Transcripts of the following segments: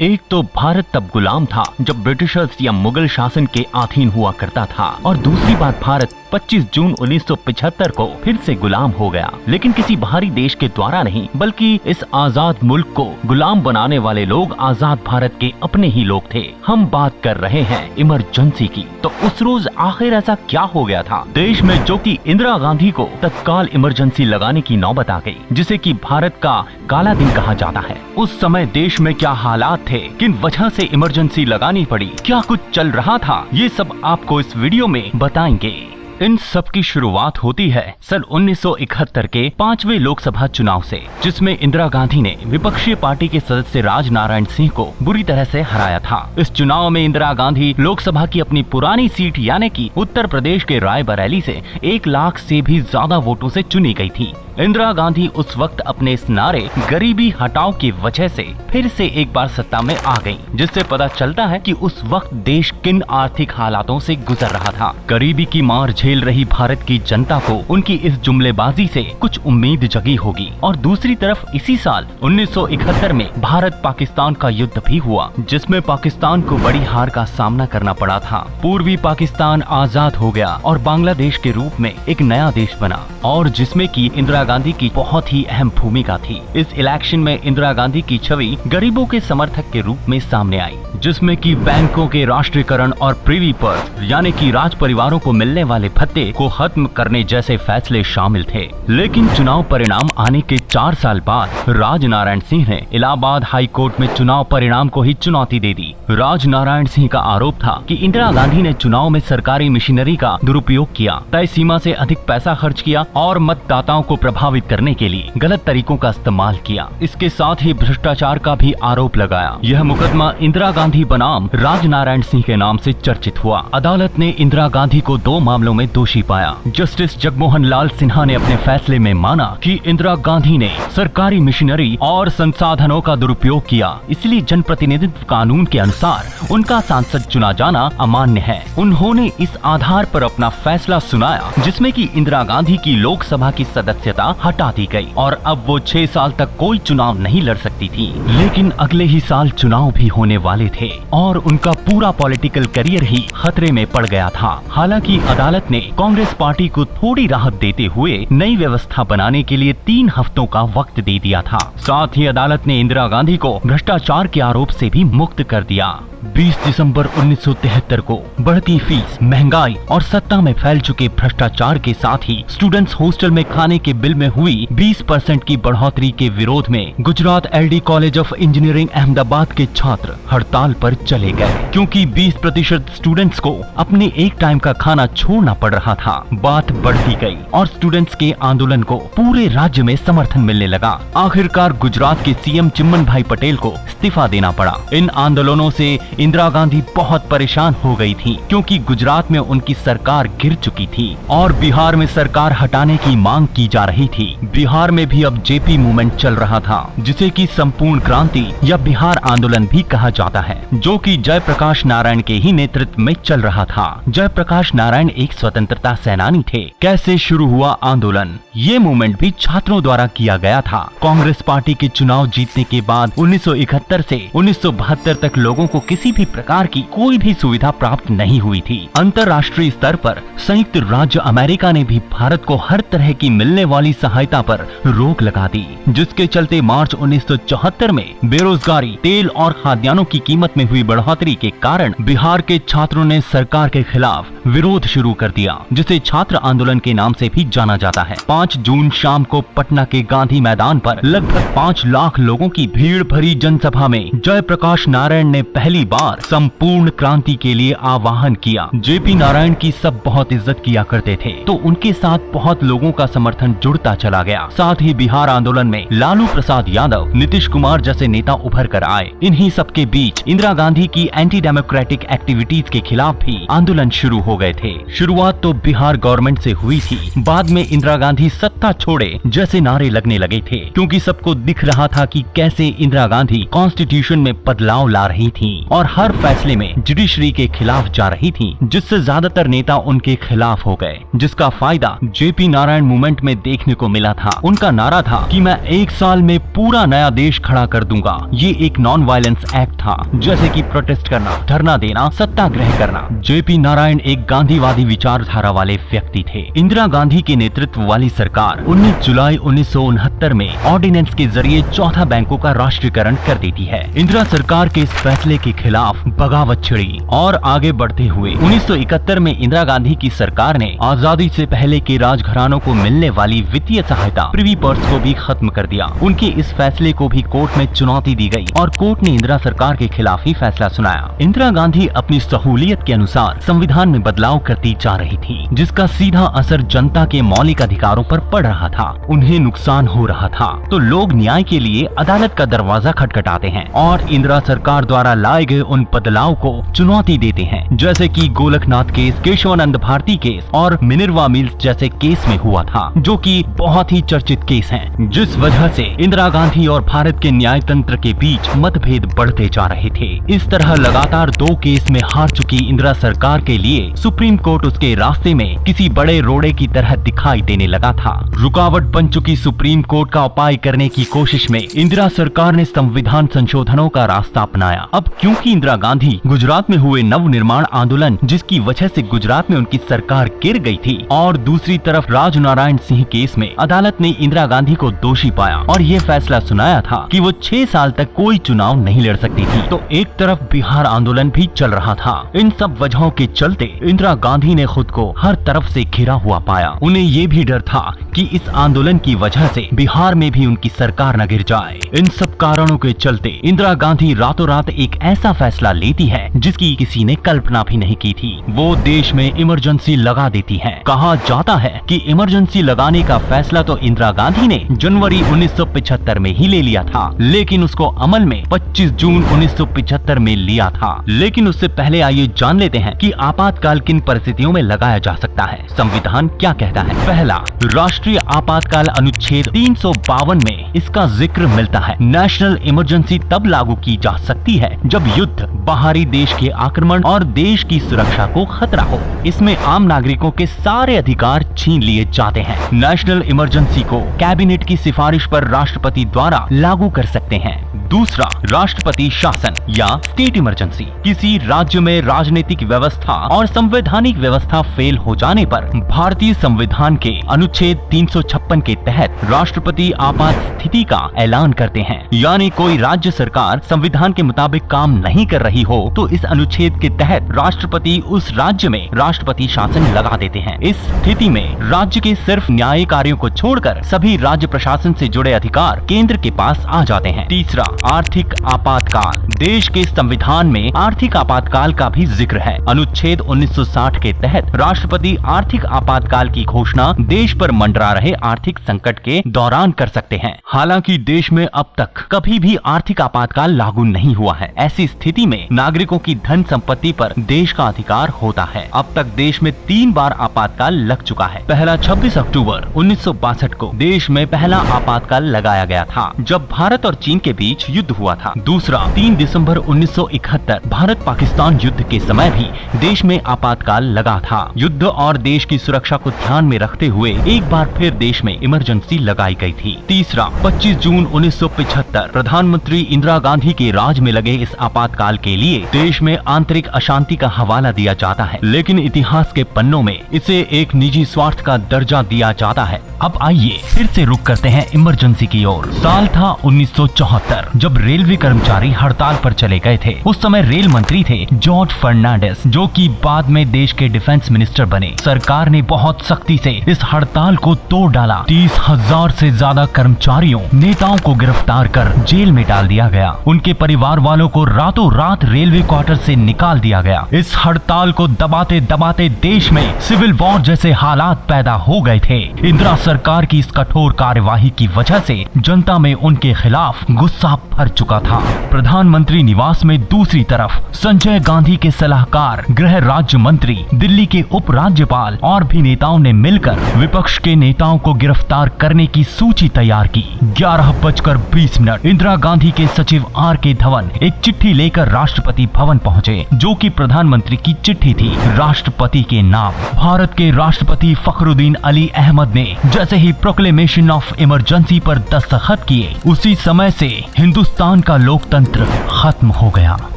एक तो भारत तब गुलाम था जब ब्रिटिशर्स या मुगल शासन के अधीन हुआ करता था, और दूसरी बात भारत 25 जून 1975 को फिर से गुलाम हो गया, लेकिन किसी बाहरी देश के द्वारा नहीं, बल्कि इस आजाद मुल्क को गुलाम बनाने वाले लोग आजाद भारत के अपने ही लोग थे। हम बात कर रहे हैं इमरजेंसी की। तो उस रोज आखिर ऐसा क्या हो गया था देश में जो कि इंदिरा गांधी को तत्काल इमरजेंसी लगाने की नौबत आ गई, जिसे कि भारत का काला दिन कहा जाता है। उस समय देश में क्या हालात थे, किन वजह से इमरजेंसी लगानी पड़ी, क्या कुछ चल रहा था, ये सब आपको इस वीडियो में बताएंगे। इन सब की शुरुआत होती है सन 1971 के 5वें लोकसभा चुनाव से, जिसमें इंदिरा गांधी ने विपक्षी पार्टी के सदस्य राजनारायण सिंह को बुरी तरह से हराया था। इस चुनाव में इंदिरा गांधी लोकसभा की अपनी पुरानी सीट यानी कि उत्तर प्रदेश के रायबरेली से 1 लाख से भी ज्यादा वोटों से चुनी गई थी। इंदिरा गांधी उस वक्त अपने इस नारे गरीबी हटाओ की वजह से फिर से एक बार सत्ता में आ गईं, जिससे पता चलता है कि उस वक्त देश किन आर्थिक हालातों से गुजर रहा था। गरीबी की मार झेल रही भारत की जनता को उनकी इस जुमलेबाजी से कुछ उम्मीद जगी होगी। और दूसरी तरफ इसी साल 1971 में भारत पाकिस्तान का युद्ध भी हुआ, जिसमें पाकिस्तान को बड़ी हार का सामना करना पड़ा था। पूर्वी पाकिस्तान आजाद हो गया और बांग्लादेश के रूप में एक नया देश बना, और जिसमें की इंदिरा गांधी की बहुत ही अहम भूमिका थी। इस इलेक्शन में इंदिरा गांधी की छवि गरीबों के समर्थक के रूप में सामने आई, जिसमें कि बैंकों के राष्ट्रीयकरण और प्रिवी पर्स यानी कि राज परिवारों को मिलने वाले भत्ते को खत्म करने जैसे फैसले शामिल थे। लेकिन चुनाव परिणाम आने के 4 साल बाद राजनारायण सिंह ने इलाहाबाद हाई कोर्ट में चुनाव परिणाम को ही चुनौती दे दी। राजनारायण सिंह का आरोप था कि इंदिरा गांधी ने चुनाव में सरकारी मशीनरी का दुरुपयोग किया, तय सीमा से अधिक पैसा खर्च किया और मतदाताओं को प्रभावित करने के लिए गलत तरीकों का इस्तेमाल किया। इसके साथ ही भ्रष्टाचार का भी आरोप लगाया। यह मुकदमा इंदिरा गांधी बनाम राजनारायण सिंह के नाम से चर्चित हुआ। अदालत ने इंदिरा गांधी को 2 मामलों में दोषी पाया। जस्टिस जगमोहन लाल सिन्हा ने अपने फैसले में माना कि इंदिरा गांधी ने सरकारी मशीनरी और संसाधनों का दुरुपयोग किया, इसलिए जनप्रतिनिधित्व कानून के अनुसार उनका सांसद चुना जाना अमान्य है। उन्होंने इस आधार पर अपना फैसला सुनाया, जिसमें कि इंदिरा गांधी की लोकसभा की सदस्यता हटा दी गई और अब वो 6 साल तक कोई चुनाव नहीं लड़ सकती थी। लेकिन अगले ही साल चुनाव भी होने वाले थे और उनका पूरा पॉलिटिकल करियर ही खतरे में पड़ गया था। हालांकि अदालत ने कांग्रेस पार्टी को थोड़ी राहत देते हुए नई व्यवस्था बनाने के लिए 3 हफ्तों का वक्त दे दिया था। साथ ही अदालत ने इंदिरा गांधी को भ्रष्टाचार के आरोप से भी मुक्त कर दिया। 20 दिसंबर 1973 को बढ़ती फीस, महंगाई और सत्ता में फैल चुके भ्रष्टाचार के साथ ही स्टूडेंट्स हॉस्टल में खाने के बिल में हुई 20% की बढ़ोतरी के विरोध में Gujarat LD college of engineering Ahmedabad के छात्र हड़ताल पर चले गए, क्योंकि 20% स्टूडेंट्स को अपने एक टाइम का खाना छोड़ना पड़ रहा था। बात बढ़ती गई और स्टूडेंट्स के आंदोलन को पूरे राज्य में समर्थन मिलने लगा। आखिरकार गुजरात के सीएम चिमन भाई पटेल को इस्तीफा देना पड़ा। इन आंदोलनों से इंदिरा गांधी बहुत परेशान हो गई थी, क्योंकि गुजरात में उनकी सरकार गिर चुकी थी और बिहार में सरकार हटाने की मांग की जा रही थी। बिहार में भी अब जेपी मूवमेंट चल रहा था, जिसे कि संपूर्ण क्रांति या बिहार आंदोलन भी कहा जाता है, जो कि जयप्रकाश नारायण के ही नेतृत्व में चल रहा था। जयप्रकाश नारायण एक स्वतंत्रता सेनानी थे। कैसे शुरू हुआ आंदोलन? ये मूवमेंट भी छात्रों द्वारा किया गया था। कांग्रेस पार्टी के चुनाव जीतने के बाद 1971 से 1972 तक लोगों को किसी भी प्रकार की कोई भी सुविधा प्राप्त नहीं हुई थी। अंतर्राष्ट्रीय स्तर पर संयुक्त राज्य अमेरिका ने भी भारत को हर तरह की मिलने वाली सहायता पर रोक लगा दी, जिसके चलते मार्च 1974 में बेरोजगारी, तेल और खाद्यान्नों की कीमत में हुई बढ़ोतरी के कारण बिहार के छात्रों ने सरकार के खिलाफ विरोध शुरू कर दिया, जिसे छात्र आंदोलन के नाम से भी जाना जाता है। 5 जून शाम को पटना के गांधी मैदान पर लगभग 5 लाख लोगों की भीड़ भरी जनसभा में जयप्रकाश नारायण ने पहली बार संपूर्ण क्रांति के लिए आह्वान किया। जेपी नारायण की सब बहुत इज्जत किया करते थे, तो उनके साथ बहुत लोगों का समर्थन जुड़ता चला गया। साथ ही बिहार आंदोलन में लालू प्रसाद यादव, नीतीश कुमार जैसे नेता उभर कर आए। इन्हीं सबके बीच इंदिरा गांधी की एंटी डेमोक्रेटिक एक्टिविटीज के खिलाफ भी आंदोलन शुरू हो गए थे। शुरुआत तो बिहार गवर्नमेंट से हुई थी, बाद में इंदिरा गांधी सत्ता छोड़े जैसे नारे लगने लगे थे, क्योंकि सबको दिख रहा था कि कैसे इंदिरा गांधी कॉन्स्टिट्यूशन में बदलाव ला रही थी और और हर फैसले में जुडिशरी के खिलाफ जा रही थी, जिससे ज्यादातर नेता उनके खिलाफ हो गए, जिसका फायदा जेपी नारायण मूवमेंट में देखने को मिला था। उनका नारा था कि मैं 1 साल में पूरा नया देश खड़ा कर दूंगा। ये एक नॉन वायलेंस एक्ट था, जैसे कि प्रोटेस्ट करना, धरना देना, सत्याग्रह करना। जेपी नारायण एक गांधीवादी विचारधारा वाले व्यक्ति थे। इंदिरा गांधी के नेतृत्व वाली सरकार 19 जुलाई 1969 में ऑर्डिनेंस के जरिए चौथा बैंकों का राष्ट्रीयकरण कर देती है। इंदिरा सरकार के इस फैसले के खिलाफ बगावत छिड़ी और आगे बढ़ते हुए 1971 में इंदिरा गांधी की सरकार ने आजादी से पहले के राजघरानों को मिलने वाली वित्तीय सहायता प्रिवी पर्स को भी खत्म कर दिया। उनके इस फैसले को भी कोर्ट में चुनौती दी गई और कोर्ट ने इंदिरा सरकार के खिलाफ ही फैसला सुनाया। इंदिरा गांधी अपनी सहूलियत के अनुसार संविधान में बदलाव करती जा रही थी, जिसका सीधा असर जनता के मौलिक अधिकारों पर पड़ रहा था। उन्हें नुकसान हो रहा था तो लोग न्याय के लिए अदालत का दरवाजा खटखटाते हैं और इंदिरा सरकार द्वारा लाए गए उन बदलाव को चुनौती देते हैं, जैसे कि गोलकनाथ केस, केशवानंद भारती केस और मिनर्वा मिल्स जैसे केस में हुआ था, जो कि बहुत ही चर्चित केस हैं, जिस वजह से इंदिरा गांधी और भारत के न्याय तंत्र के बीच मतभेद बढ़ते जा रहे थे। इस तरह लगातार 2 केस में हार चुकी इंदिरा सरकार के लिए सुप्रीम कोर्ट उसके रास्ते में किसी बड़े रोड़े की तरह दिखाई देने लगा था। रुकावट बन चुकी सुप्रीम कोर्ट का उपाय करने की कोशिश में इंदिरा सरकार ने संविधान संशोधनों का रास्ता अपनाया। अब क्योंकि इंदिरा गांधी गुजरात में हुए नव निर्माण आंदोलन, जिसकी वजह से गुजरात में उनकी सरकार गिर गई थी, और दूसरी तरफ राजनारायण सिंह केस में अदालत ने इंदिरा गांधी को दोषी पाया और ये फैसला सुनाया था कि वो 6 साल तक कोई चुनाव नहीं लड़ सकती थी, तो एक तरफ बिहार आंदोलन भी चल रहा था। इन सब वजहों के चलते इंदिरा गांधी ने खुद को हर तरफ से घिरा हुआ पाया। उन्हें ये भी डर था कि इस आंदोलन की वजह से बिहार में भी उनकी सरकार न गिर जाए। इन सब कारणों के चलते इंदिरा गांधी रातों रात एक ऐसा फैसला लेती है जिसकी किसी ने कल्पना भी नहीं की थी। वो देश में इमरजेंसी लगा देती है। कहा जाता है कि इमरजेंसी लगाने का फैसला तो इंदिरा गांधी ने जनवरी 1975 में ही ले लिया था, लेकिन उसको अमल में 25 जून 1975 में लिया था। लेकिन उससे पहले आइए जान लेते हैं कि आपातकाल किन परिस्थितियों में लगाया जा सकता है। संविधान क्या कहता है? पहला, राष्ट्रीय आपातकाल अनुच्छेद 352 में इसका जिक्र मिलता है। नेशनल इमरजेंसी तब लागू की जा सकती है जब युद्ध, बाहरी देश के आक्रमण और देश की सुरक्षा को खतरा हो। इसमें आम नागरिकों के सारे अधिकार छीन लिए जाते हैं। नेशनल इमरजेंसी को कैबिनेट की सिफारिश पर राष्ट्रपति द्वारा लागू कर सकते हैं। दूसरा, राष्ट्रपति शासन या स्टेट इमरजेंसी। किसी राज्य में राजनीतिक व्यवस्था और संवैधानिक व्यवस्था फेल हो जाने पर भारतीय संविधान के अनुच्छेद 356 के तहत राष्ट्रपति आपात स्थिति का ऐलान करते हैं। यानी कोई राज्य सरकार संविधान के मुताबिक काम नहीं कर रही हो तो इस अनुच्छेद के तहत राष्ट्रपति उस राज्य में राष्ट्रपति शासन लगा देते हैं। इस स्थिति में राज्य के सिर्फ न्यायिक कार्यों को छोड़कर सभी राज्य प्रशासन से जुड़े अधिकार केंद्र के पास आ जाते हैं। तीसरा, आर्थिक आपातकाल। देश के संविधान में आर्थिक आपातकाल का भी जिक्र है। अनुच्छेद 1960 के तहत राष्ट्रपति आर्थिक आपातकाल की घोषणा देश पर मंडरा रहे आर्थिक संकट के दौरान कर सकते हैं। हालांकि देश में अब तक कभी भी आर्थिक आपातकाल लागू नहीं हुआ है। ऐसी स्थिति में नागरिकों की धन संपत्ति पर देश का अधिकार होता है। अब तक देश में 3 बार आपातकाल लग चुका है। पहला 26 अक्टूबर 1962 को देश में पहला आपातकाल लगाया गया था, जब भारत और चीन के बीच युद्ध हुआ था। दूसरा, 3 दिसंबर 1971 भारत पाकिस्तान युद्ध के समय भी देश में आपातकाल लगा था। युद्ध और देश की सुरक्षा को ध्यान में रखते हुए एक बार फिर देश में इमरजेंसी लगाई गई थी। तीसरा, 25 जून 1975 प्रधानमंत्री इंदिरा गांधी के राज में लगे इस आपातकाल के लिए देश में आंतरिक अशांति का हवाला दिया जाता है, लेकिन इतिहास के पन्नों में इसे एक निजी स्वार्थ का दर्जा दिया जाता है। अब आइए फिर से रुक करते हैं इमरजेंसी की ओर। साल था 1974, जब रेलवे कर्मचारी हड़ताल पर चले गए थे। उस समय रेल मंत्री थे जॉर्ज फर्नांडिस, जो कि बाद में देश के डिफेंस मिनिस्टर बने। सरकार ने बहुत सख्ती से इस हड़ताल को तोड़ डाला। 30,000 से ज्यादा कर्मचारियों, नेताओं को गिरफ्तार कर जेल में डाल दिया गया। उनके परिवार वालों को रातों रात रेलवे क्वार्टर से निकाल दिया गया। इस हड़ताल को दबाते दबाते देश में सिविल वॉर जैसे हालात पैदा हो गए थे। इंदिरा सरकार की इस कठोर कार्यवाही की वजह से जनता में उनके खिलाफ गुस्सा भर चुका था। प्रधानमंत्री निवास में दूसरी तरफ संजय गांधी के सलाहकार, गृह राज्य मंत्री, दिल्ली के उप राज्यपाल और भी नेताओं ने मिलकर विपक्ष के नेताओं को गिरफ्तार करने की सूची तैयार की। 11:20 इंदिरा गांधी के सचिव R.K. धवन एक चिट्ठी लेकर राष्ट्रपति भवन पहुंचे, जो कि प्रधानमंत्री की चिट्ठी थी राष्ट्रपति के नाम। भारत के राष्ट्रपति फखरुद्दीन अली अहमद ने जैसे ही प्रोक्लेमेशन ऑफ इमरजेंसी पर दस्तखत किए, उसी समय से हिंदुस्तान का लोकतंत्र खत्म हो गया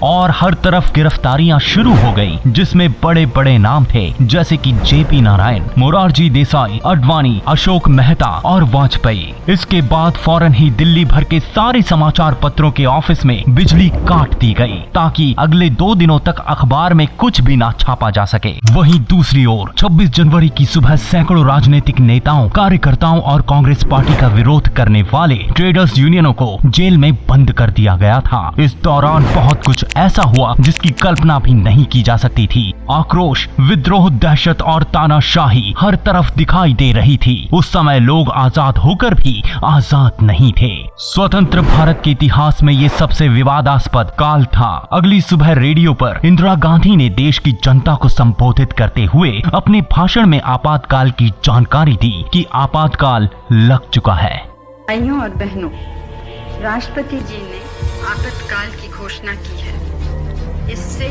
और हर तरफ गिरफ्तारियां शुरू हो गई, जिसमें बड़े बड़े नाम थे जैसे कि जेपी नारायण, मोरारजी देसाई, अडवाणी, अशोक मेहता और वाजपेयी। इसके बाद फौरन ही दिल्ली भर के सारे समाचार पत्रों के ऑफिस में बिजली काट दी गई ताकि अगले 2 दिनों तक अखबार में कुछ भी ना छापा जा सके। वहीं दूसरी ओर 26 जनवरी की सुबह सैकड़ों राजनीतिक नेताओं, कार्यकर्ताओं और कांग्रेस पार्टी का विरोध करने वाले ट्रेडर्स यूनियनों को जेल में बंद कर दिया गया था। इस दौरान बहुत कुछ ऐसा हुआ जिसकी कल्पना भी नहीं की जा सकती थी। आक्रोश, विद्रोह, दहशत और तानाशाही हर तरफ दिखाई दे रही थी। उस समय लोग आजाद होकर भी आजाद नहीं थे। स्वतंत्र भारत के इतिहास में ये सबसे विवादास्पद काल था। अगली सुबह रेडियो पर इंदिरा गांधी ने देश की जनता को संबोधित करते हुए अपने भाषण में आपातकाल की जानकारी दी कि आपातकाल लग चुका है। भाइयों और बहनों, राष्ट्रपति जी ने आपातकाल की घोषणा की है। इससे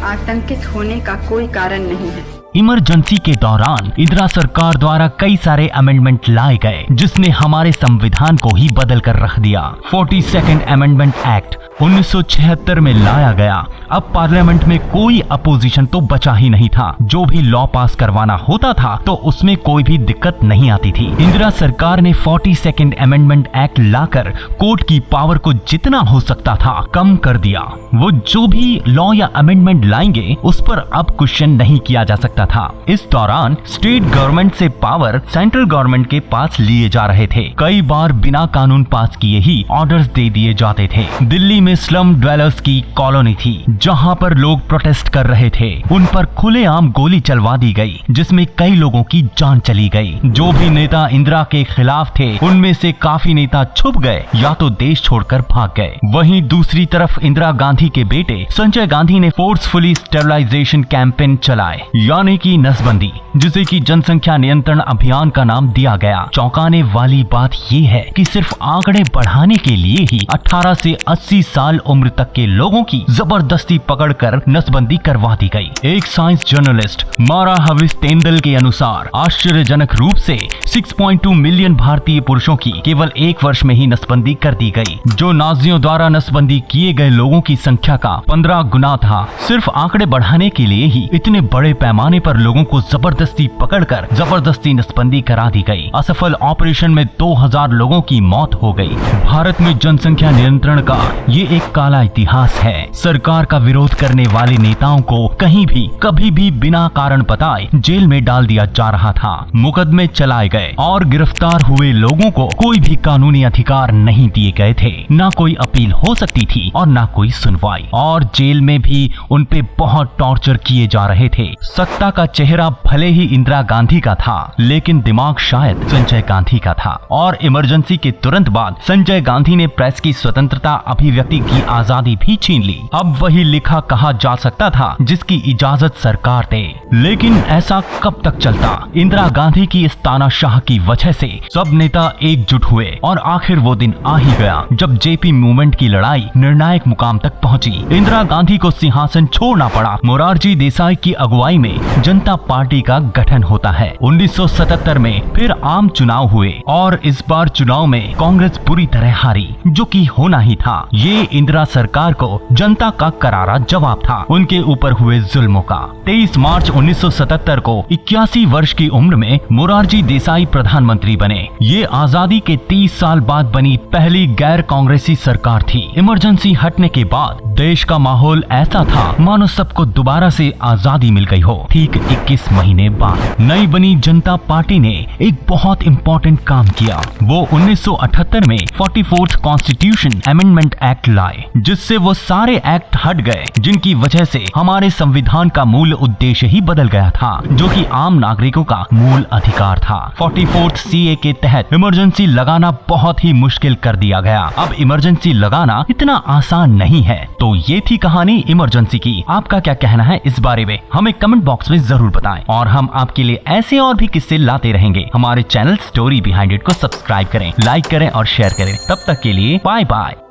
आतंकित होने का कोई कारण नहीं है। इमरजेंसी के दौरान इंदिरा सरकार द्वारा कई सारे अमेंडमेंट लाए गए, जिसने हमारे संविधान को ही बदल कर रख दिया। 42nd अमेंडमेंट एक्ट 1976 में लाया गया। अब पार्लियामेंट में कोई अपोजिशन तो बचा ही नहीं था। जो भी लॉ पास करवाना होता था तो उसमें कोई भी दिक्कत नहीं आती थी। इंदिरा सरकार ने 42nd अमेंडमेंट एक्ट लाकर कोर्ट की पावर को जितना हो सकता था कम कर दिया। वो जो भी लॉ या अमेंडमेंट लाएंगे उस पर अब क्वेश्चन नहीं किया जा सकता था। इस दौरान स्टेट गवर्नमेंट से पावर सेंट्रल गवर्नमेंट के पास लिए जा रहे थे। कई बार बिना कानून पास किए ही ऑर्डर्स दे दिए जाते थे। दिल्ली में स्लम ड्वेलर्स की कॉलोनी थी जहां पर लोग प्रोटेस्ट कर रहे थे। उन पर खुलेआम गोली चलवा दी गई, जिसमें कई लोगों की जान चली गई। जो भी नेता इंदिरा के खिलाफ थे उनमें से काफी नेता छुप गए या तो देश छोड़कर भाग गए। वहीं दूसरी तरफ इंदिरा गांधी के बेटे संजय गांधी ने फोर्सफुली स्टेरिलाइजेशन कैंपेन चलाए, यानी की नसबंदी, जिसे की जनसंख्या नियंत्रण अभियान का नाम दिया गया। चौंकाने वाली बात ये है कि सिर्फ आंकड़े बढ़ाने के लिए ही 18 से 80 साल उम्र तक के लोगों की जबरदस्ती पकड़कर नसबंदी करवा दी गई। एक साइंस जर्नलिस्ट मारा हविस तेंदल के अनुसार आश्चर्यजनक रूप से 6.2 मिलियन भारतीय पुरुषों की केवल 1 वर्ष में ही नसबंदी कर दी गई, जो नाजियों द्वारा नसबंदी किए गए लोगों की संख्या का 15 गुना था। सिर्फ आंकड़े बढ़ाने के लिए ही इतने बड़े पैमाने पर लोगों को जबरदस्ती पकड़कर जबरदस्ती नसबंदी करा दी गई। असफल ऑपरेशन में 2000 लोगों की मौत हो गई। भारत में जनसंख्या नियंत्रण का ये एक काला इतिहास है। सरकार का विरोध करने वाले नेताओं को कहीं भी कभी भी बिना कारण बताए जेल में डाल दिया जा रहा था। मुकदमे चलाए गए और गिरफ्तार हुए लोगों को कोई भी कानूनी अधिकार नहीं दिए गए थे। न कोई अपील हो सकती थी और न कोई सुनवाई, और जेल में भी उन पे बहुत टॉर्चर किए जा रहे थे। सत्ता का चेहरा भले ही इंदिरा गांधी का था, लेकिन दिमाग शायद संजय गांधी का था। और इमरजेंसी के तुरंत बाद संजय गांधी ने प्रेस की स्वतंत्रता, अभिव्यक्ति की आजादी भी छीन ली। अब वही लिखा कहा जा सकता था जिसकी इजाजत सरकार दे। लेकिन ऐसा कब तक चलता? इंदिरा गांधी की इस तानाशाह की वजह से सब नेता एकजुट हुए और आखिर वो दिन आ ही गया जब जेपी मूवमेंट की लड़ाई निर्णायक मुकाम तक पहुंची। इंदिरा गांधी को सिंहासन छोड़ना पड़ा। मोरारजी देसाई की अगुवाई में जनता पार्टी का गठन होता है। 1977 में फिर आम चुनाव हुए और इस बार चुनाव में कांग्रेस बुरी तरह हारी, जो कि होना ही था। ये इंदिरा सरकार को जनता का करारा जवाब था उनके ऊपर हुए जुल्मों का। 23 मार्च 1977 को 81 वर्ष की उम्र में मोरारजी देसाई प्रधानमंत्री बने। ये आजादी के 30 साल बाद बनी पहली गैर कांग्रेसी सरकार थी। इमरजेंसी हटने के बाद देश का माहौल ऐसा था मानो सबको दोबारा से आजादी मिल गई हो। ठीक 21 महीने बाद नई बनी जनता पार्टी ने एक बहुत इम्पोर्टेंट काम किया। वो 1978 में 44th कॉन्स्टिट्यूशन अमेंडमेंट एक्ट लाए, जिससे वो सारे एक्ट हट गए जिनकी वजह से हमारे संविधान का मूल उद्देश्य ही बदल गया था, जो कि आम नागरिकों का मूल अधिकार था। 44th CA के तहत इमरजेंसी लगाना बहुत ही मुश्किल कर दिया गया। अब इमरजेंसी लगाना इतना आसान नहीं है। तो ये थी कहानी इमरजेंसी की। आपका क्या कहना है इस बारे में हमें कमेंट बॉक्स में जरूर बताएं, और हम आपके लिए ऐसे और भी किस्से लाते रहेंगे। हमारे चैनल स्टोरी बिहाइंड इट को सब्सक्राइब करें, लाइक करें और शेयर करें। तब तक के लिए बाय बाय।